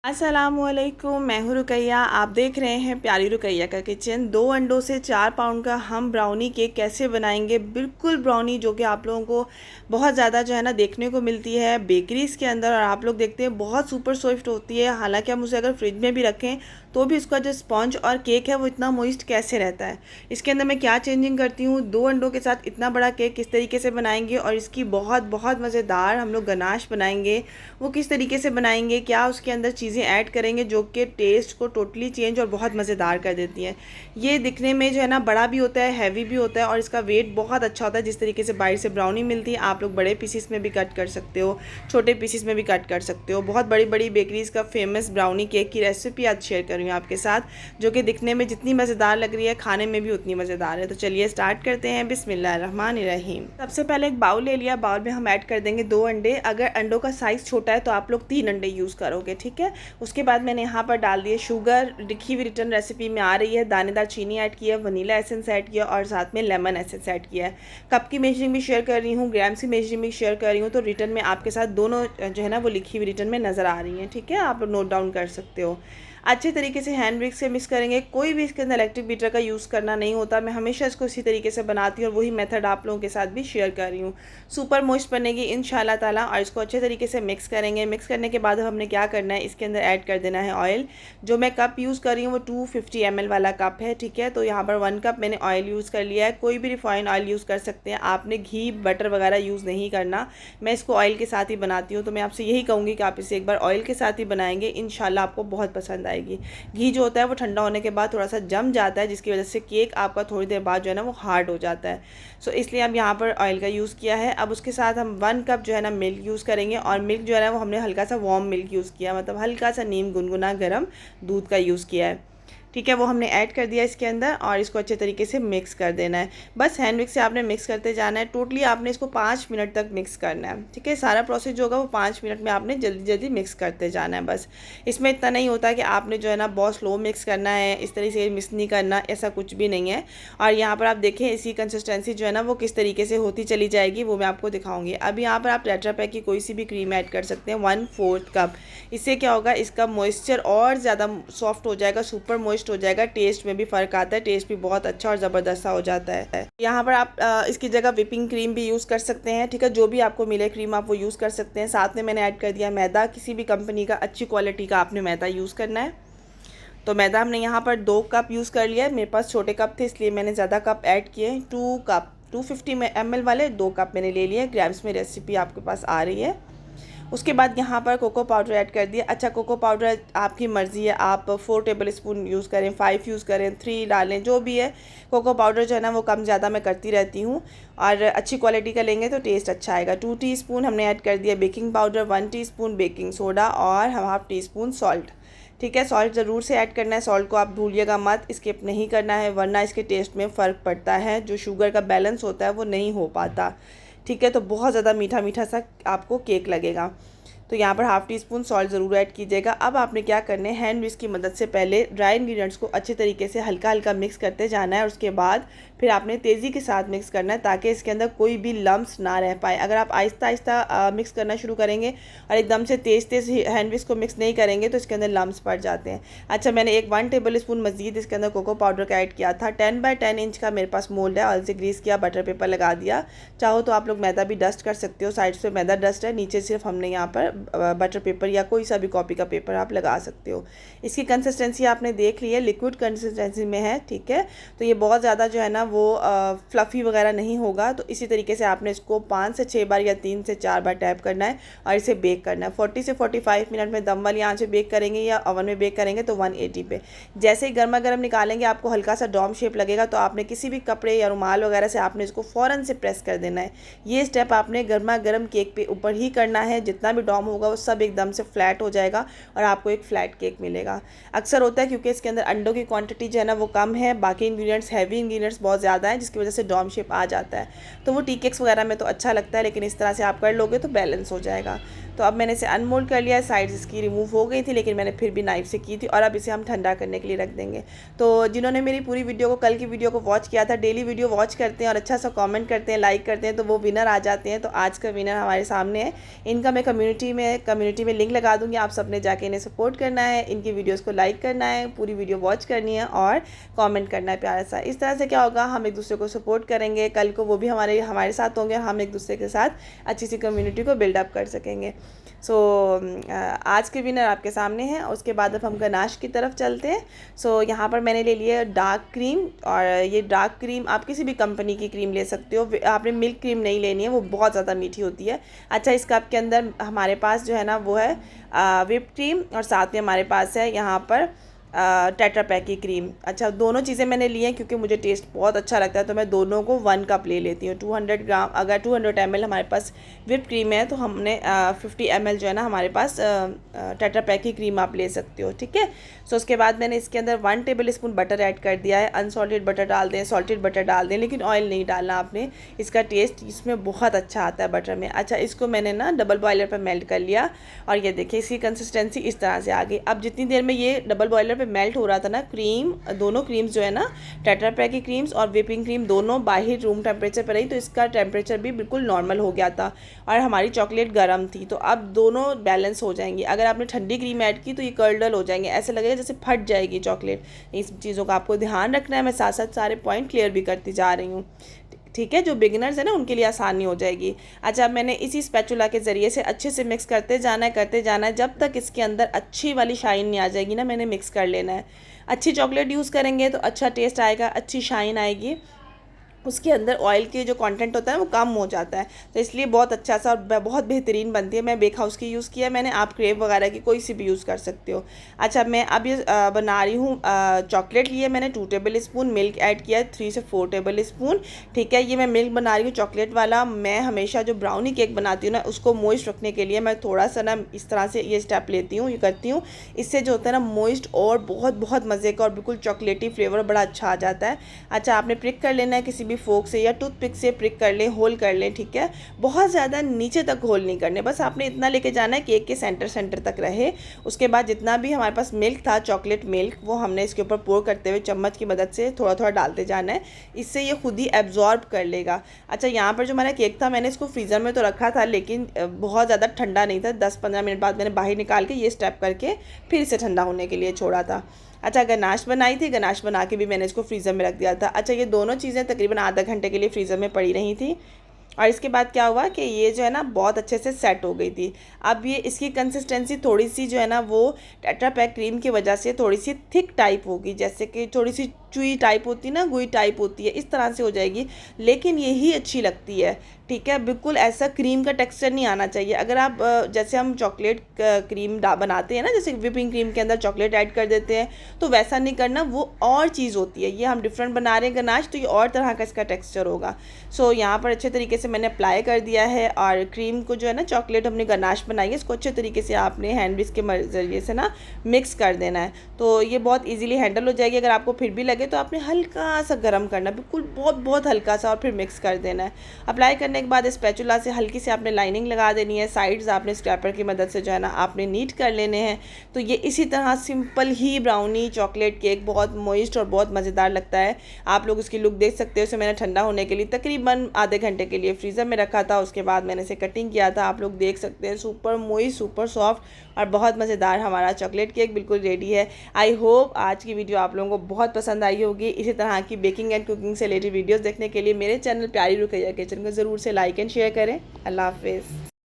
अस्सलामुअलैकुम, मैं हूँ रुकैया। आप देख रहे हैं प्यारी रुकैया का किचन। 2 अंडों से 4 पाउंड का हम ब्राउनी केक कैसे बनाएंगे। बिल्कुल ब्राउनी जो कि आप लोगों को बहुत ज़्यादा जो है ना देखने को मिलती है बेकरीज़ के अंदर, और आप लोग देखते हैं बहुत सुपर सॉफ्ट होती है। हालांकि हम उसे अगर फ्रिज में भी रखें तो भी उसका जो स्पंज और केक है वो इतना मॉइस्ट कैसे रहता है। इसके अंदर मैं क्या चेंजिंग करती हूँ, 2 अंडों के साथ इतना बड़ा केक किस तरीके से बनाएंगे, और इसकी बहुत बहुत मज़ेदार हम लोग गनाश बनाएंगे। वो किस तरीके से बनाएंगे, क्या उसके अंदर चीज़ें ऐड करेंगे जो कि टेस्ट को टोटली चेंज और बहुत मज़ेदार कर देती हैं। ये दिखने में जो है ना बड़ा भी होता है, हैवी भी होता है, और इसका वेट बहुत अच्छा होता है। जिस तरीके से बाहर से ब्राउनी मिलती है, आप लोग बड़े पीसीस में भी कट कर सकते हो, छोटे पीसीस में भी कट कर सकते हो। बहुत बड़ी बड़ी बेकरीज़ का फेमस ब्राउनी केक की रेसिपी आज शेयर कर रही हूँ आपके साथ, जो कि दिखने में जितनी मज़ेदार लग रही है खाने में भी उतनी मज़ेदार है। तो चलिए स्टार्ट करते हैं। बिस्मिल्लाहिर्रहमानिर्रहीम। सबसे पहले एक बाउल ले लिया। बाउल में हम ऐड कर देंगे 2 अंडे। अगर अंडों का साइज़ छोटा है तो आप लोग 3 अंडे यूज़ करोगे, ठीक है। उसके बाद मैंने यहाँ पर डाल दिए शुगर। लिखी हुई रिटर्न रेसिपी में आ रही है। दानेदार चीनी ऐड किया, वनीला एसेंस ऐड किया, और साथ में लेमन एसेंस ऐड किया है। कप की मेजरिंग भी शेयर कर रही हूँ, ग्राम्स की मेजरिंग भी शेयर कर रही हूँ। तो रिटर्न में आपके साथ दोनों जो है ना वो लिखी हुई रिटर्न में नज़र आ रही हैं, ठीक है। आप नोट डाउन कर सकते हो। अच्छे तरीके से हैंड विक्स से मिक्स करेंगे। कोई भी इसके अंदर इलेक्ट्रिक बीटर का यूज़ करना नहीं होता। मैं हमेशा इसको इसी तरीके से बनाती हूँ और वही मेथड आप लोगों के साथ भी शेयर कर रही हूँ। सुपर मॉइस्ट बनेगी इंशाल्लाह ताला। और इसको अच्छे तरीके से मिक्स करेंगे। मिक्स करने के बाद हमने क्या करना है, इसके अंदर ऐड कर देना है ऑयल। जो मैं कप यूज़ कर रही हूँ वो 250 ml वाला कप है, ठीक है। तो यहाँ पर 1 कप मैंने ऑयल यूज़ कर लिया है। कोई भी रिफाइंड ऑयल यूज़ कर सकते हैं, आपने घी बटर वगैरह यूज़ नहीं करना। मैं इसको ऑयल के साथ ही बनाती हूँ, तो मैं आपसे यही कहूँगी कि आप इसे एक बार ऑयल के साथ ही बनाएंगे, इंशाल्लाह आपको बहुत पसंद आएगी। घी जो होता है वो ठंडा होने के बाद थोड़ा सा जम जाता है, जिसकी वजह से केक आपका थोड़ी देर बाद जो है ना वो हार्ड हो जाता है। सो इसलिए अब यहाँ पर ऑयल का यूज़ किया है। अब उसके साथ हम 1 कप जो है ना मिल्क यूज़ करेंगे, और मिल्क जो है ना वो हमने हल्का सा वार्म मिल्क यूज़ किया, मतलब हल्का सा नीम गुनगुना गर्म दूध का यूज़ किया है, ठीक है। वो हमने ऐड कर दिया इसके अंदर, और इसको अच्छे तरीके से मिक्स कर देना है। बस हैंड मिक्स से आपने मिक्स करते जाना है। टोटली आपने इसको 5 मिनट तक मिक्स करना है, ठीक है। सारा प्रोसेस जो होगा वो 5 मिनट में आपने जल्दी जल्दी मिक्स करते जाना है। बस इसमें इतना नहीं होता कि आपने जो है ना बहुत स्लो मिक्स करना है, इस तरीके से मिक्स नहीं करना, ऐसा कुछ भी नहीं है। और यहाँ पर आप देखें इसी कंसिस्टेंसी जो है ना वो किस तरीके से होती चली जाएगी, वो मैं आपको दिखाऊंगी। अब यहाँ पर आप टेट्रा पैक की कोई सी भी क्रीम ऐड कर सकते हैं, 1/4 कप। इससे क्या होगा, इसका मॉइस्चर और ज़्यादा सॉफ्ट हो जाएगा, सुपर मॉइस्ट हो जाएगा। टेस्ट में भी फ़र्क आता है, टेस्ट भी बहुत अच्छा और ज़बरदस्त सा हो जाता है। यहाँ पर आप इसकी जगह व्हिपिंग क्रीम भी यूज़ कर सकते हैं, ठीक है। जो भी आपको मिले क्रीम आप वो यूज़ कर सकते हैं। साथ में मैंने ऐड कर दिया मैदा। किसी भी कंपनी का अच्छी क्वालिटी का आपने मैदा यूज़ करना है। तो मैदा हमने यहाँ पर 2 कप यूज़ कर लिया है। मेरे पास छोटे कप थे इसलिए मैंने ज़्यादा कप ऐड किए। 2 कप 250 ml वाले 2 कप मैंने ले लिए। ग्राम्स में रेसिपी आपके पास आ रही है। उसके बाद यहाँ पर कोको पाउडर ऐड कर दिया। अच्छा, कोको पाउडर आपकी मर्ज़ी है, आप 4 टेबल स्पून यूज़ करें, 5 यूज़ करें, 3 डालें, जो भी है। कोको पाउडर जो है ना वो कम ज़्यादा मैं करती रहती हूँ, और अच्छी क्वालिटी का लेंगे तो टेस्ट अच्छा आएगा। 2 टीस्पून हमने ऐड कर दिया baking powder, 1 teaspoon baking soda, और 1/2 टीस्पून सॉल्ट, ठीक है। सॉल्ट ज़रूर से ऐड करना है, सॉल्ट को आप भूलिएगा मत, स्किप नहीं करना है, वरना इसके टेस्ट में फ़र्क पड़ता है। जो शुगर का बैलेंस होता है वो नहीं हो पाता, ठीक है। तो बहुत ज़्यादा मीठा मीठा सा आपको केक लगेगा। तो यहाँ पर 1/2 टीस्पून सॉल्ट ज़रूर ऐड कीजिएगा। अब आपने क्या करना है, हैंड विस्क की मदद से पहले ड्राई इंग्रेडिएंट्स को अच्छे तरीके से हल्का हल्का मिक्स करते जाना है, और उसके बाद फिर आपने तेज़ी के साथ मिक्स करना है ताकि इसके अंदर कोई भी लम्स ना रह पाए। अगर आप आहिस्ता आहिस्ता मिक्स करना शुरू करेंगे और एकदम से तेज़ तेज़ हैंड विस्क को मिक्स नहीं करेंगे तो इसके अंदर लम्स पड़ जाते हैं। अच्छा, मैंने 1 टेबल स्पून मज़ीद इसके अंदर कोको पाउडर का ऐड किया था। 10 बाय 10 इंच का मेरे पास मोल्ड है, ऑयल से ग्रीस किया, बटर पेपर लगा दिया। चाहो तो आप लोग मैदा भी डस्ट कर सकते हो, साइड से मैदा डस्ट है, नीचे सिर्फ हमने यहाँ पर बटर पेपर या कोई सा भी कॉपी का पेपर आप लगा सकते हो। इसकी कंसिस्टेंसी आपने देख ली है, लिक्विड कंसिस्टेंसी में है, ठीक है। तो ये बहुत ज़्यादा जो है ना वो फ्लफ़ी वगैरह नहीं होगा। तो इसी तरीके से आपने इसको 5 से 6 बार या 3 से 4 बार टैप करना है और इसे बेक करना है। 40 से 45 मिनट में दम वाली आंच पे बेक करेंगे या ओवन में बेक करेंगे तो 180 पे। जैसे ही गर्मा गर्म निकालेंगे आपको हल्का सा डॉम शेप लगेगा, तो आपने किसी भी कपड़े या रुमाल वगैरह से आपने इसको फ़ौरन से प्रेस कर देना है। ये स्टेप आपने गर्मा गर्म केक पे ऊपर ही करना है। जितना भी डॉम होगा वो सब एकदम से फ्लैट हो जाएगा और आपको एक फ्लैट केक मिलेगा। अक्सर होता है क्योंकि इसके अंदर अंडों की क्वांटिटी जो है ना वो कम है, बाकी इंग्रेडिएंट्स हैवी इंग्रेडिएंट्स बहुत ज़्यादा है, जिसकी वजह से डॉम शेप आ जाता है। तो वो टी केक्स वगैरह में तो अच्छा लगता है, लेकिन इस तरह से आप कर लोगे तो बैलेंस हो जाएगा। तो अब मैंने इसे अनमोल्ड कर लिया, साइड्स इसकी रिमूव हो गई थी लेकिन मैंने फिर भी नाइफ से की थी। और अब इसे हम ठंडा करने के लिए रख देंगे। तो जिन्होंने मेरी पूरी वीडियो को, कल की वीडियो को वॉच किया था, डेली वीडियो वॉच करते हैं और अच्छा सा कमेंट करते हैं, लाइक करते हैं, तो वो विनर आ जाते हैं। तो आज का विनर हमारे सामने है। इनका मैं कम्युनिटी में लिंक लगा दूँगी, आप सबने जाके इन्हें सपोर्ट करना है, इनकी वीडियोज़ को लाइक करना है, पूरी वीडियो वॉच करनी है और कॉमेंट करना है प्यारा सा। इस तरह से क्या होगा, हम एक दूसरे को सपोर्ट करेंगे, कल को वो भी हमारे साथ होंगे, हम एक दूसरे के साथ अच्छी सी कम्युनिटी को बिल्डअप कर सकेंगे। सो आज के विनर आपके सामने हैं। उसके बाद अब हम गनाश की तरफ चलते हैं। सो यहाँ पर मैंने ले लिया डार्क क्रीम, और ये डार्क क्रीम आप किसी भी कंपनी की क्रीम ले सकते हो। आपने मिल्क क्रीम नहीं लेनी है, वो बहुत ज़्यादा मीठी होती है। अच्छा, इस कप के अंदर हमारे पास जो है ना वो है व्हिप क्रीम, और साथ में हमारे पास है यहाँ पर टेट्रा पैक की क्रीम। अच्छा, दोनों चीज़ें मैंने ली हैं क्योंकि मुझे टेस्ट बहुत अच्छा लगता है, तो मैं दोनों को 1 कप ले लेती हूँ। 200 ग्राम, अगर 200 ml हमारे पास व्हिप क्रीम है तो हमने 50 ml जो है ना हमारे पास टेट्रा पैक की क्रीम आप ले सकते हो, ठीक है। सो उसके बाद मैंने इसके अंदर 1 टेबल स्पून बटर ऐड कर दिया है। अनसॉल्टेड बटर डाल दें, सॉल्टेड बटर डाल दें, लेकिन ऑयल नहीं डालना आपने, इसका टेस्ट इसमें बहुत अच्छा आता है बटर में। अच्छा, इसको मैंने ना डबल बॉयलर पर मेल्ट कर लिया, और ये देखिए इसकी कंसिस्टेंसी इस तरह से आ गई। अब जितनी देर में ये डबल बॉयलर पे मेल्ट हो रहा था ना, क्रीम, दोनों क्रीम्स जो है ना, टेट्रा पैक की क्रीम्स और व्हिपिंग क्रीम दोनों बाहर रूम टेम्परेचर पर रही, तो इसका टेम्परेचर भी बिल्कुल नॉर्मल हो गया था, और हमारी चॉकलेट गर्म थी। तो अब दोनों बैलेंस हो जाएंगी। अगर आपने ठंडी क्रीम ऐड की तो ये कर्डल हो जाएंगे, ऐसे लगेगा जैसे फट जाएगी चॉकलेट। इस चीज़ों का आपको ध्यान रखना है। मैं साथ साथ सारे पॉइंट क्लियर भी करती जा रही हूँ, ठीक है, जो बिगिनर्स है ना उनके लिए आसानी हो जाएगी। अच्छा, अब मैंने इसी स्पैचुला के ज़रिए से अच्छे से मिक्स करते जाना है जब तक इसके अंदर अच्छी वाली शाइन नहीं आ जाएगी ना, मैंने मिक्स कर लेना है। अच्छी चॉकलेट यूज़ करेंगे तो अच्छा टेस्ट आएगा, अच्छी शाइन आएगी, उसके अंदर ऑयल के जो कंटेंट होता है वो कम हो जाता है, तो इसलिए बहुत अच्छा सा और बहुत बेहतरीन बनती है। मैं बेक हाउस की यूज़ किया मैंने, आप क्रेव वगैरह की कोई सी भी यूज़ कर सकते हो। अच्छा, मैं अब ये बना रही हूँ चॉकलेट लिए मैंने 2 टेबल स्पून, मिल्क ऐड किया है 3 से 4 टेबल स्पून, ठीक है। ये मैं मिल्क बना रही हूँ चॉकलेट वाला। मैं हमेशा जो ब्राउनी केक बनाती हूँ ना, उसको मॉइस्ट रखने के लिए मैं थोड़ा सा ना इस तरह से ये स्टेप लेती हूँ, ये करती हूँ। इससे जो होता है ना मॉइस्ट और बहुत बहुत मज़े का और बिल्कुल चॉकलेटी फ्लेवर बड़ा अच्छा आ जाता है। अच्छा, आपने प्रिक कर लेना है, किसी भी फोक से या टूथपिक से प्रिक कर लें, होल कर लें, ठीक है। बहुत ज़्यादा नीचे तक होल नहीं करने, बस आपने इतना लेके जाना है केक के सेंटर तक रहे। उसके बाद जितना भी हमारे पास मिल्क था, चॉकलेट मिल्क, वो हमने इसके ऊपर पोर करते हुए चम्मच की मदद से थोड़ा थोड़ा डालते जाना है, इससे ये खुद ही एब्जॉर्ब कर लेगा। अच्छा, यहाँ पर जो हमारा केक था मैंने इसको फ्रीज़र में तो रखा था, लेकिन बहुत ज़्यादा ठंडा नहीं था। 10-15 मिनट बाद मैंने बाहर निकाल के ये स्टेप करके फिर इसे ठंडा होने के लिए छोड़ा था। अच्छा, गनाश बनाई थी, गनाश बना के भी मैंने इसको फ्रीज़र में रख दिया था। अच्छा, ये दोनों चीज़ें तकरीबन आधा घंटे के लिए फ्रीज़र में पड़ी रही थी, और इसके बाद क्या हुआ कि ये जो है ना बहुत अच्छे से सेट हो गई थी। अब ये इसकी कंसिस्टेंसी थोड़ी सी जो है ना वो टेट्रा पैक क्रीम की वजह से थोड़ी सी थिक टाइप होगी, जैसे कि थोड़ी सी चुई टाइप होती है ना, गुई टाइप होती है, इस तरह से हो जाएगी, लेकिन यही अच्छी लगती है, ठीक है। बिल्कुल ऐसा क्रीम का टेक्सचर नहीं आना चाहिए। अगर आप जैसे हम चॉकलेट क्रीम बनाते हैं ना, जैसे व्हिपिंग क्रीम के अंदर चॉकलेट ऐड कर देते हैं, तो वैसा नहीं करना, वो और चीज़ होती है। ये हम डिफरेंट बना रहे हैं गनाश, तो ये और तरह का इसका टेक्सचर होगा। सो यहाँ पर अच्छे तरीके से मैंने अप्लाई कर दिया है, और क्रीम को जो है ना चॉकलेट हमने गनाश बनाई है, इसको अच्छे तरीके से आपने हैंड विस्क के ज़रिए से ना मिक्स कर देना है, तो ये बहुत ईजिली हैंडल हो जाएगी। अगर आपको फिर भी लगे तो आपने हल्का सा गर्म करना, बिल्कुल बहुत बहुत हल्का सा, और फिर मिक्स कर देना है। अप्लाई करने के बाद स्पैचुला से हल्की से आपने लाइनिंग लगा देनी है, साइड्स आपने स्क्रैपर की मदद से जो है ना आपने नीट कर लेने हैं। तो ये इसी तरह सिंपल ही ब्राउनी चॉकलेट केक बहुत मॉइस्ट और बहुत मज़ेदार लगता है। आप लोग इसकी लुक देख सकते हो। इसे मैंने ठंडा होने के लिए तकरीबन आधे घंटे के लिए फ्रीज़र में रखा था, उसके बाद मैंने इसे कटिंग किया था। आप लोग देख सकते हैं, सुपर मॉइस्ट, सुपर सॉफ्ट और बहुत मज़ेदार हमारा चॉकलेट केक बिल्कुल रेडी है। आई होप आज की वीडियो आप लोगों को बहुत पसंद आई होगी। इसी तरह की बेकिंग एंड कुकिंग से रिलेटेड वीडियोस देखने के लिए मेरे चैनल प्यारी रुकैया किचन को ज़रूर से लाइक एंड शेयर करें। अल्लाह हाफिज़।